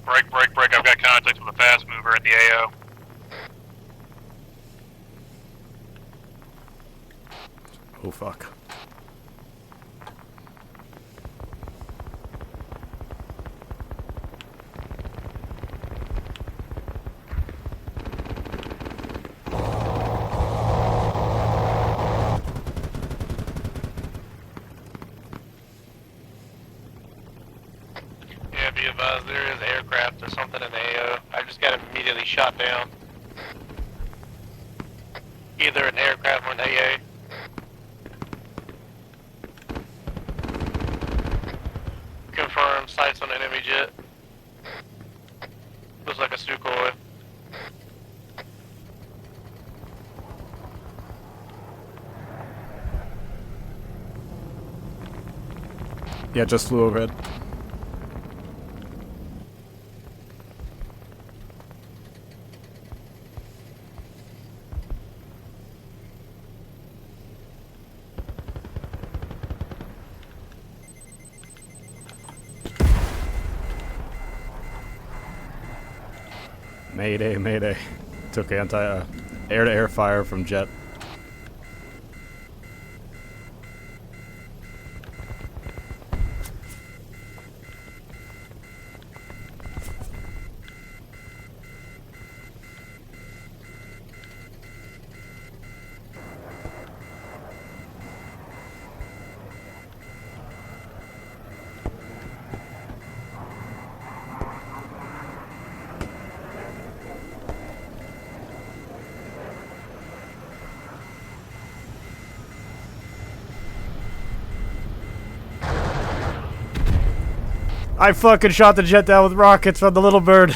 Break, break, break. I've got contact with a fast mover in the AO. Oh, fuck. Yeah, be advised, there is aircraft or something in the AO. I just got immediately shot down. Either an aircraft or an AA. Confirm sights on enemy jet. Looks like a Sukhoi. Yeah, just flew overhead. Mayday, mayday. Took air-to-air fire from jet. I fucking shot the jet down with rockets from the little bird.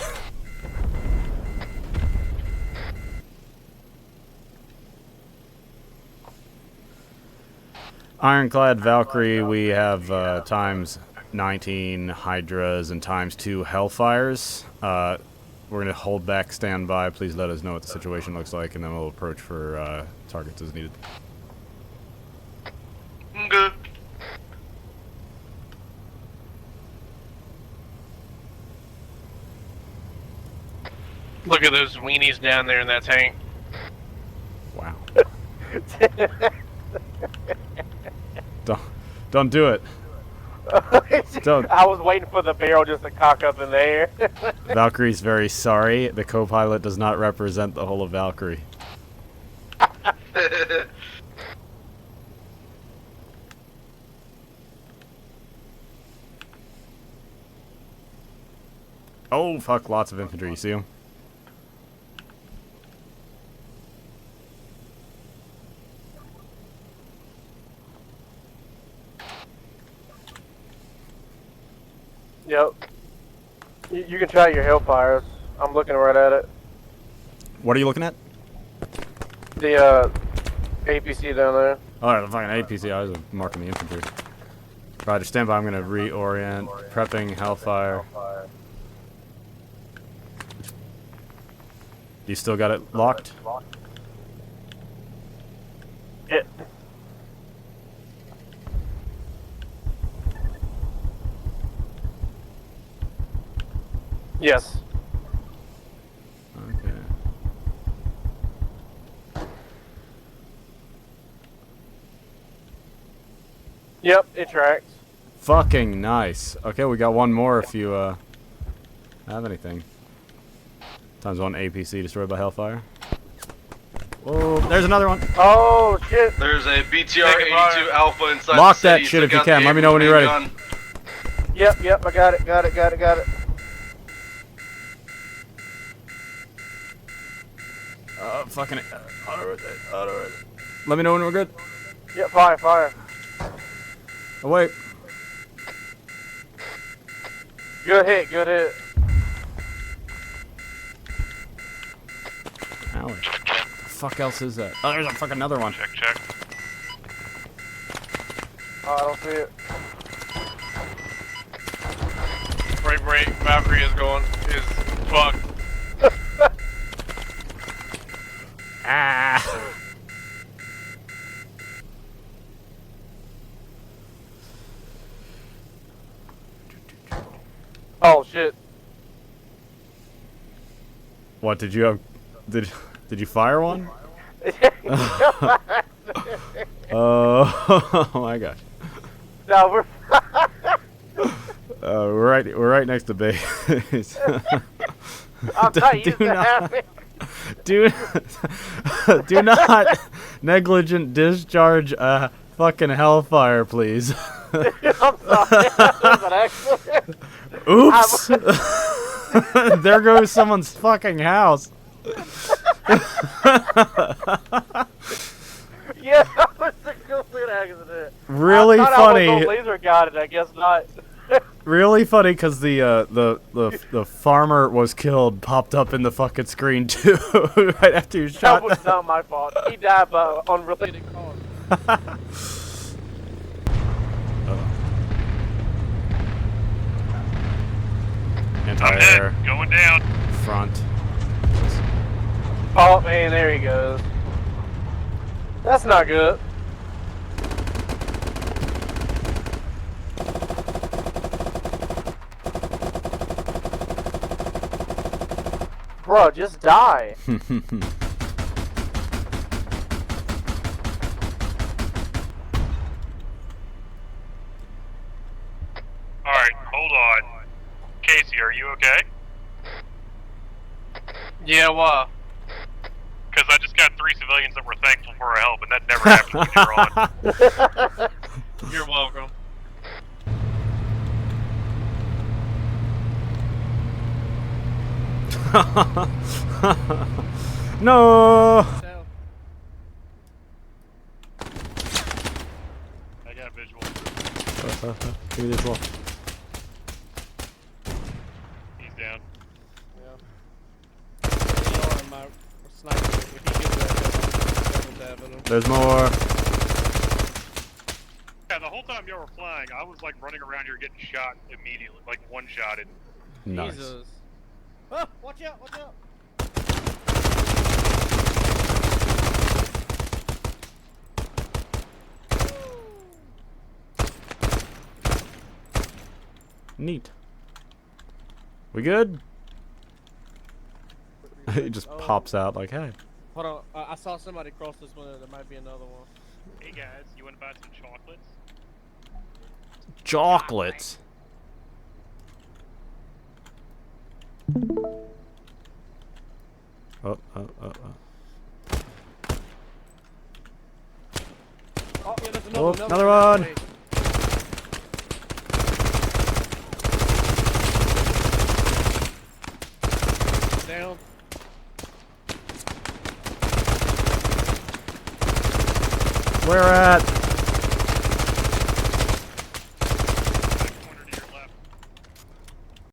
Ironclad Valkyrie, we have times 19 Hydras and times 2 Hellfires. We're going to hold back standby. Please let us know what the situation looks like, and then we'll approach for targets as needed. Good. Look at those weenies down there in that tank. Wow. Don't do it. Don't. I was waiting for the barrel just to cock up in the air. Valkyrie's very sorry. The co-pilot does not represent the whole of Valkyrie. Oh, fuck, lots of infantry. You see them? Yep. You can try your Hellfires. I'm looking right at it. What are you looking at? The APC down there. Oh, the fucking APC. I was marking the infantry. Roger, stand by. I'm going to reorient. Prepping Hellfire. You still got it locked? It. Yes. Okay. Yep, it tracks. Fucking nice. Okay, we got one more if you have anything. Times 1 APC destroyed by Hellfire. Whoa, there's another one. Oh shit! There's a BTR 82 Alpha inside Lock the city. that shit if you Took out can. the Let me know when you're ready. gun. Yep, I got it. Fucking Let me know when we're good. Yep, fire. Oh, wait. Good hit. Ow. What the fuck else is that? Oh, there's a fucking another one. Check. Oh, I don't see it. Break. Valkyrie is fucked. Ah. Oh shit. What did you have? Did you fire one? Oh my gosh. No, we're. We're right next to base. I'm not used to having. Do not negligent discharge a fucking Hellfire, please. I'm sorry. That was an accident. Oops. There goes someone's fucking house. Yeah, that was a complete accident. Really I thought funny. I was on laser guided. I guess not. Really funny because the farmer was killed popped up in the fucking screen too right after you shot. That was not my fault. He died by unrelated cause. Anti-air Going down. front. Oh man, there he goes. That's not good. Bro, just die. Alright, hold on. Casey, are you okay? Yeah, why? Because I just got 3 civilians that were thankful for our help, and that never happened when you're on. You're welcome. No. I got visual. Give me this one. He's down. There's more. Yeah, the whole time y'all were flying, I was like running around here getting shot immediately, like one-shotted. Nice. Jesus. Oh, watch out, watch out. Neat. We good? It just pops out like, hey. Hold on, I saw somebody cross this window. There might be another one. Hey guys, you want to buy some chocolates? Chocolates. Oh. Oh, yeah, there's Oh, another another one. Down. Where at?